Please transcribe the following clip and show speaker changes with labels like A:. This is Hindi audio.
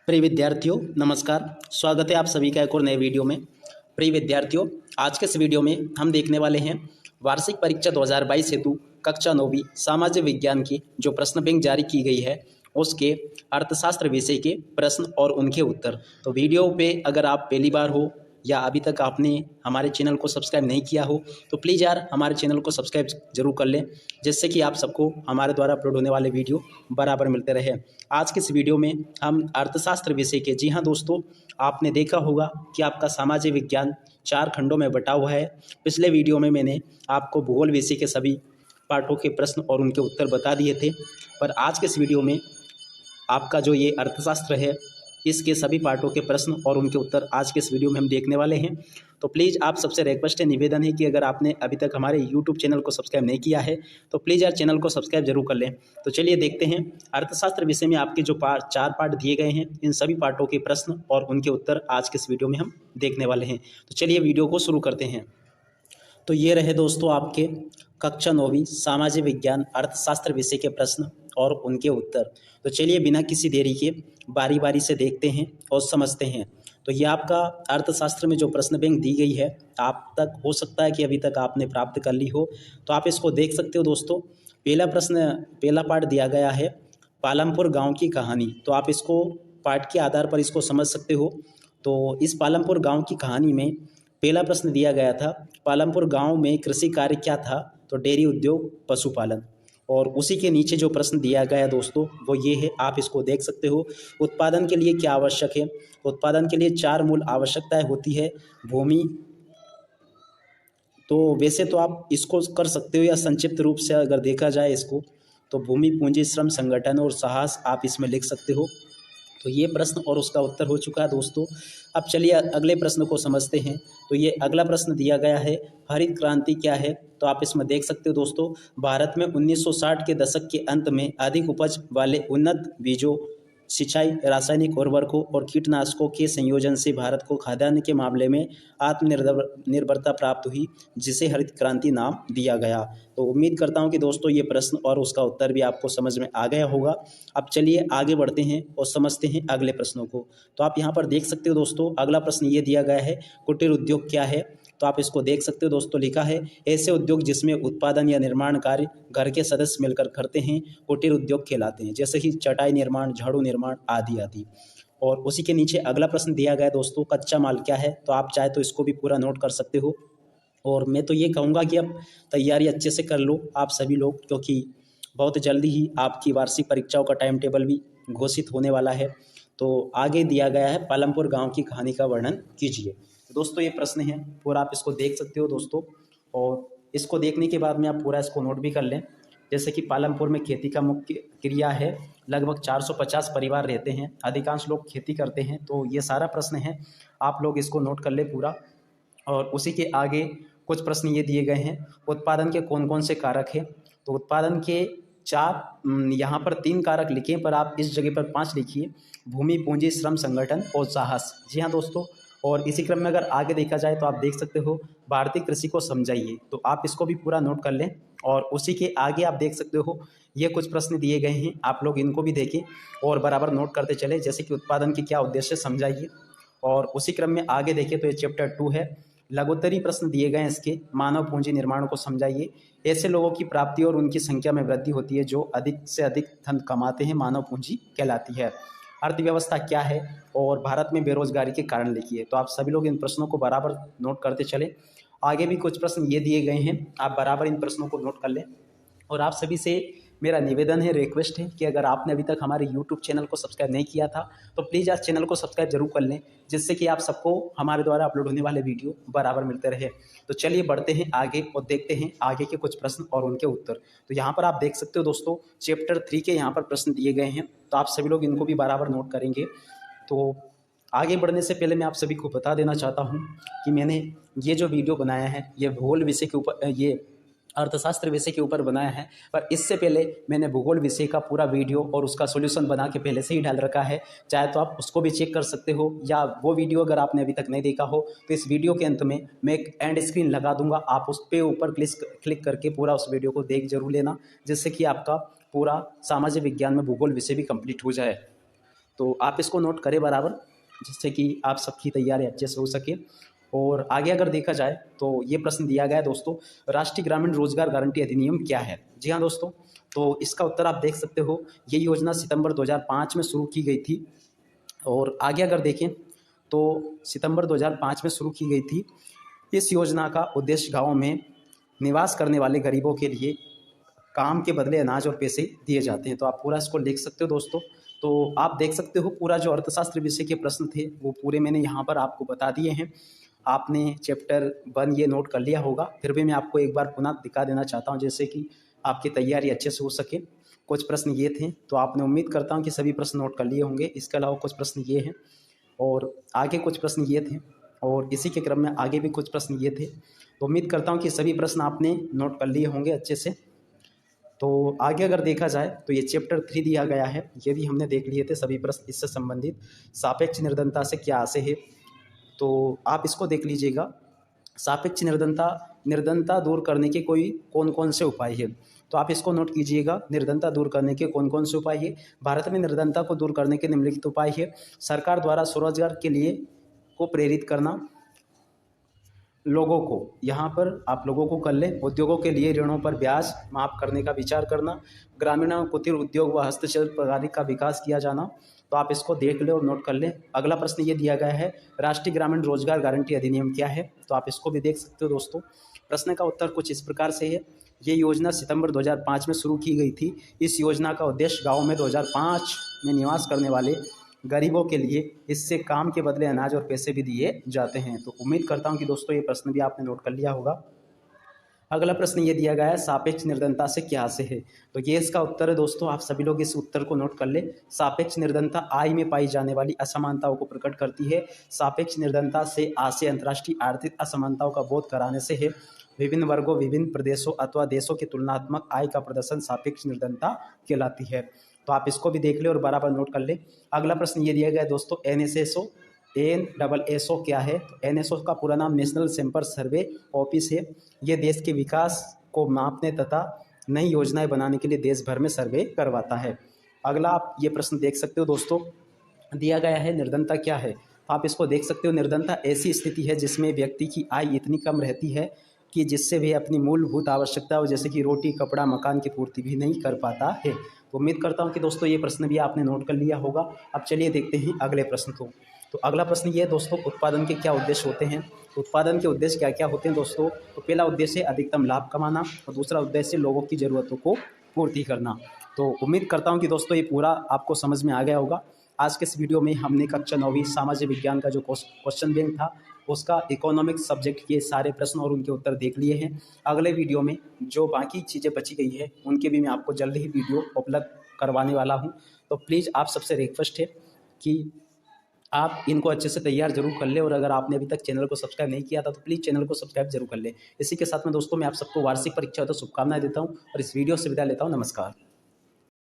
A: प्रिय विद्यार्थियों नमस्कार। स्वागत है आप सभी का एक और नए वीडियो में। प्रिय विद्यार्थियों, आज के इस वीडियो में हम देखने वाले हैं वार्षिक परीक्षा 2022 हेतु कक्षा 9वीं सामाजिक विज्ञान की जो प्रश्न बैंक जारी की गई है उसके अर्थशास्त्र विषय के प्रश्न और उनके उत्तर। तो वीडियो पे अगर आप पहली बार हो या अभी तक आपने हमारे चैनल को सब्सक्राइब नहीं किया हो तो प्लीज़ यार हमारे चैनल को सब्सक्राइब जरूर कर लें, जिससे कि आप सबको हमारे द्वारा अपलोड होने वाले वीडियो बराबर मिलते रहे। आज के इस वीडियो में हम अर्थशास्त्र विषय के, जी हाँ दोस्तों, आपने देखा होगा कि आपका सामाजिक विज्ञान 4 खंडों में बटा हुआ है। पिछले वीडियो में मैंने आपको भूगोल विषय के सभी पाठों के प्रश्न और उनके उत्तर बता दिए थे, पर आज के इस वीडियो में आपका जो ये अर्थशास्त्र है इसके सभी पार्टों के प्रश्न और उनके उत्तर आज के इस वीडियो में हम देखने वाले हैं। तो प्लीज़ आप सबसे रिक्वेस्ट है, निवेदन है कि अगर आपने अभी तक हमारे यूट्यूब चैनल को सब्सक्राइब नहीं किया है तो प्लीज़ यार चैनल को सब्सक्राइब जरूर कर लें। तो चलिए देखते हैं अर्थशास्त्र विषय में आपके जो 4 पार्ट दिए गए हैं, इन सभी पार्टों के प्रश्न और उनके उत्तर आज के इस वीडियो में हम देखने वाले हैं। तो चलिए वीडियो को शुरू करते हैं। तो ये रहे दोस्तों आपके कक्षा 9वीं सामाजिक विज्ञान अर्थशास्त्र विषय के प्रश्न और उनके उत्तर। तो चलिए बिना किसी देरी के बारी बारी से देखते हैं और समझते हैं। तो ये आपका अर्थशास्त्र में जो प्रश्न बैंक दी गई है, आप तक हो सकता है कि अभी तक आपने प्राप्त कर ली हो, तो आप इसको देख सकते हो दोस्तों। पहला पार्ट दिया गया है पालमपुर गाँव की कहानी। तो आप इसको पाठ के आधार पर इसको समझ सकते हो। तो इस पालमपुर गाँव की कहानी में पहला प्रश्न दिया गया था, पालमपुर गांव में कृषि कार्य क्या था? तो डेयरी उद्योग, पशुपालन। और उसी के नीचे जो प्रश्न दिया गया दोस्तों वो ये है, आप इसको देख सकते हो। उत्पादन के लिए क्या आवश्यक है? उत्पादन के लिए 4 मूल आवश्यकताएं होती है। भूमि, तो वैसे तो आप इसको कर सकते हो या संक्षिप्त रूप से अगर देखा जाए इसको तो भूमि, पूंजी, श्रम, संगठन और साहस आप इसमें लिख सकते हो। तो ये प्रश्न और उसका उत्तर हो चुका है दोस्तों। अब चलिए अगले प्रश्न को समझते हैं। तो ये अगला प्रश्न दिया गया है, हरित क्रांति क्या है? तो आप इसमें देख सकते हो दोस्तों, भारत में 1960 के दशक के अंत में अधिक उपज वाले उन्नत बीजों, सिंचाई, रासायनिक उर्वरकों और कीटनाशकों के संयोजन से भारत को खाद्यान्न के मामले में आत्मनिर्भरता प्राप्त हुई, जिसे हरित क्रांति नाम दिया गया। तो उम्मीद करता हूं कि दोस्तों ये प्रश्न और उसका उत्तर भी आपको समझ में आ गया होगा। अब चलिए आगे बढ़ते हैं और समझते हैं अगले प्रश्नों को। तो आप यहाँ पर देख सकते हो दोस्तों, अगला प्रश्न ये दिया गया है, कुटीर उद्योग क्या है? तो आप इसको देख सकते हो दोस्तों, लिखा है ऐसे उद्योग जिसमें उत्पादन या निर्माण कार्य घर के सदस्य मिलकर करते हैं कुटीर उद्योग कहलाते हैं, जैसे कि चटाई निर्माण, झाड़ू निर्माण आदि आदि। और उसी के नीचे अगला प्रश्न दिया गया है दोस्तों, कच्चा माल क्या है? तो आप चाहे तो इसको भी पूरा नोट कर सकते हो। और मैं तो ये कहूँगा कि अब तैयारी अच्छे से कर लो आप सभी लोग, क्योंकि बहुत जल्दी ही आपकी वार्षिक परीक्षाओं का टाइम टेबल भी घोषित होने वाला है। तो आगे दिया गया है, पालमपुर गांव की कहानी का वर्णन कीजिए। दोस्तों ये प्रश्न है पूरा, आप इसको देख सकते हो दोस्तों। और इसको देखने के बाद में आप पूरा इसको नोट भी कर लें। जैसे कि पालमपुर में खेती का मुख्य क्रिया है, लगभग 450 परिवार रहते हैं, अधिकांश लोग खेती करते हैं। तो ये सारा प्रश्न है, आप लोग इसको नोट कर ले पूरा। और उसी के आगे कुछ प्रश्न ये दिए गए हैं, उत्पादन के कौन कौन से कारक हैं? तो उत्पादन के 4, यहाँ पर 3 कारक लिखे, पर आप इस जगह पर 5 लिखिए, भूमि, पूंजी, श्रम, संगठन और साहस। जी हाँ दोस्तों। और इसी क्रम में अगर आगे देखा जाए तो आप देख सकते हो, भारतीय कृषि को समझाइए। तो आप इसको भी पूरा नोट कर लें। और उसी के आगे आप देख सकते हो ये कुछ प्रश्न दिए गए हैं, आप लोग इनको भी देखें और बराबर नोट करते चले, जैसे कि उत्पादन के क्या उद्देश्य समझाइए। और उसी क्रम में आगे देखें तो ये चैप्टर 2 है, लघुत्तरी प्रश्न दिए गए हैं इसके, मानव पूंजी निर्माण को समझाइए। ऐसे लोगों की प्राप्ति और उनकी संख्या में वृद्धि होती है जो अधिक से अधिक धन कमाते हैं, मानव पूंजी कहलाती है। अर्थव्यवस्था क्या है? और भारत में बेरोजगारी के कारण लिखिए। तो आप सभी लोग इन प्रश्नों को बराबर नोट करते चले। आगे भी कुछ प्रश्न ये दिए गए हैं, आप बराबर इन प्रश्नों को नोट कर लें। और आप सभी से मेरा निवेदन है, रिक्वेस्ट है कि अगर आपने अभी तक हमारे YouTube चैनल को सब्सक्राइब नहीं किया था तो प्लीज़ आज चैनल को सब्सक्राइब जरूर कर लें, जिससे कि आप सबको हमारे द्वारा अपलोड होने वाले वीडियो बराबर मिलते रहे। तो चलिए बढ़ते हैं आगे और देखते हैं आगे के कुछ प्रश्न और उनके उत्तर। तो यहाँ पर आप देख सकते हो दोस्तों, चैप्टर 3 के यहाँ पर प्रश्न दिए गए हैं, तो आप सभी लोग इनको भी बराबर नोट करेंगे। तो आगे बढ़ने से पहले मैं आप सभी को बता देना चाहता हूँ कि मैंने ये जो वीडियो बनाया है ये भूगोल विषय के ऊपर, ये अर्थशास्त्र विषय के ऊपर बनाया है, पर इससे पहले मैंने भूगोल विषय का पूरा वीडियो और उसका सॉल्यूशन बना के पहले से ही डाल रखा है। चाहे तो आप उसको भी चेक कर सकते हो, या वो वीडियो अगर आपने अभी तक नहीं देखा हो तो इस वीडियो के अंत में मैं एक एंड स्क्रीन लगा दूंगा, आप उस पे ऊपर क्लिक करके पूरा उस वीडियो को देख जरूर लेना, जिससे कि आपका पूरा सामाजिक विज्ञान में भूगोल विषय भी कंप्लीट हो जाए। तो आप इसको नोट करें बराबर, जिससे कि आप सबकी तैयारी अच्छे से हो सके। और आगे अगर देखा जाए तो ये प्रश्न दिया गया है दोस्तों, राष्ट्रीय ग्रामीण रोजगार गारंटी अधिनियम क्या है। जी हाँ दोस्तों, तो इसका उत्तर आप देख सकते हो, ये योजना सितंबर 2005 में शुरू की गई थी। और आगे अगर देखें तो सितंबर 2005 में शुरू की गई थी। इस योजना का उद्देश्य गाँव में निवास करने वाले गरीबों के लिए काम के बदले अनाज और पैसे दिए जाते हैं। तो आप पूरा इसको लिख सकते हो दोस्तों। तो आप देख सकते हो पूरा जो अर्थशास्त्र विषय के प्रश्न थे वो पूरे मैंने यहाँ पर आपको बता दिए हैं। आपने चैप्टर 1 ये नोट कर लिया होगा, फिर भी मैं आपको एक बार पुनः दिखा देना चाहता हूँ, जैसे कि आपकी तैयारी अच्छे से हो सके। कुछ प्रश्न ये थे, तो आपने उम्मीद करता हूँ कि सभी प्रश्न नोट कर लिए होंगे। इसके अलावा कुछ प्रश्न ये हैं और आगे कुछ प्रश्न ये थे, और इसी के क्रम में आगे भी कुछ प्रश्न ये थे। तो उम्मीद करता हूँ कि सभी प्रश्न आपने नोट कर लिए होंगे अच्छे से। तो आगे अगर देखा जाए तो ये चैप्टर 3 दिया गया है, ये भी हमने देख लिए थे सभी प्रश्न इससे संबंधित। सापेक्ष निर्धनता से क्या आशय है, तो आप इसको देख लीजिएगा। सापेक्ष निर्धनता दूर करने के कौन कौन से उपाय हैं, तो आप इसको नोट कीजिएगा। निर्धनता दूर करने के कौन कौन से उपाय है। भारत में निर्धनता को दूर करने के निम्नलिखित उपाय है। सरकार द्वारा स्वरोजगार के लिए को प्रेरित करना, लोगों को, यहाँ पर आप लोगों को कर लें, उद्योगों के लिए ऋणों पर ब्याज माफ करने का विचार करना, ग्रामीण कुटीर उद्योग व हस्तशिल्प प्रणाली का विकास किया जाना। तो आप इसको देख लें और नोट कर लें। अगला प्रश्न ये दिया गया है, राष्ट्रीय ग्रामीण रोजगार गारंटी अधिनियम क्या है, तो आप इसको भी देख सकते हो दोस्तों। प्रश्न का उत्तर कुछ इस प्रकार से है, ये योजना सितंबर 2005 में शुरू की गई थी। इस योजना का उद्देश्य गाँव में 2005 में निवास करने वाले गरीबों के लिए इससे काम के बदले अनाज और पैसे भी दिए जाते हैं। तो उम्मीद करता हूं कि दोस्तों ये प्रश्न भी आपने नोट कर लिया होगा। अगला प्रश्न ये दिया गया है, सापेक्ष निर्धनता से क्या आशय है, तो ये इसका उत्तर है दोस्तों। आप सभी लोग इस उत्तर को नोट कर ले। सापेक्ष निर्धनता आय में पाई जाने वाली असमानताओं को प्रकट करती है। सापेक्ष निर्धनता से आशय अंतर्राष्ट्रीय आर्थिक असमानताओं का बोध कराने से है। विभिन्न वर्गों, विभिन्न प्रदेशों अथवा देशों की तुलनात्मक आय का प्रदर्शन सापेक्ष निर्धनता कहलाती है। तो आप इसको भी देख ले और बराबर नोट कर ले। अगला प्रश्न ये दिया गया है दोस्तों, NSSO क्या है, तो NSO का पूरा नाम नेशनल सैंपल सर्वे ऑफिस है। ये देश के विकास को मापने तथा नई योजनाएं बनाने के लिए देश भर में सर्वे करवाता है। अगला आप ये प्रश्न देख सकते हो दोस्तों, दिया गया है निर्धनता क्या है, आप इसको देख सकते हो। निर्धनता ऐसी स्थिति है जिसमें व्यक्ति की आय इतनी कम रहती है कि जिससे वे अपनी मूलभूत आवश्यकताओं जैसे कि रोटी, कपड़ा, मकान की पूर्ति भी नहीं कर पाता है। तो उम्मीद करता हूं कि दोस्तों ये प्रश्न भी आपने नोट कर लिया होगा। अब चलिए देखते हैं अगले प्रश्न को। तो अगला प्रश्न ये है दोस्तों, उत्पादन के क्या उद्देश्य होते हैं। उत्पादन के उद्देश्य क्या क्या होते हैं दोस्तों, तो पहला उद्देश्य अधिकतम लाभ कमाना और दूसरा उद्देश्य लोगों की ज़रूरतों को पूर्ति करना। तो उम्मीद करता हूँ कि दोस्तों ये पूरा आपको समझ में आ गया होगा। आज के इस वीडियो में हमने कक्षा 9वीं सामाजिक विज्ञान का जो क्वेश्चन बैंक था उसका इकोनॉमिक्स सब्जेक्ट के सारे प्रश्न और उनके उत्तर देख लिए हैं। अगले वीडियो में जो बाकी चीज़ें बची गई है उनके भी मैं आपको जल्द ही वीडियो उपलब्ध करवाने वाला हूं। तो प्लीज़ आप सबसे रिक्वेस्ट है कि आप इनको अच्छे से तैयार जरूर कर ले, और अगर आपने अभी तक चैनल को सब्सक्राइब नहीं किया था तो प्लीज़ चैनल को सब्सक्राइब जरूर कर ले। इसी के साथ में दोस्तों मैं आप सबको वार्षिक परीक्षा तो शुभकामनाएं देता हूँ और इस वीडियो से विदा लेता हूँ। नमस्कार।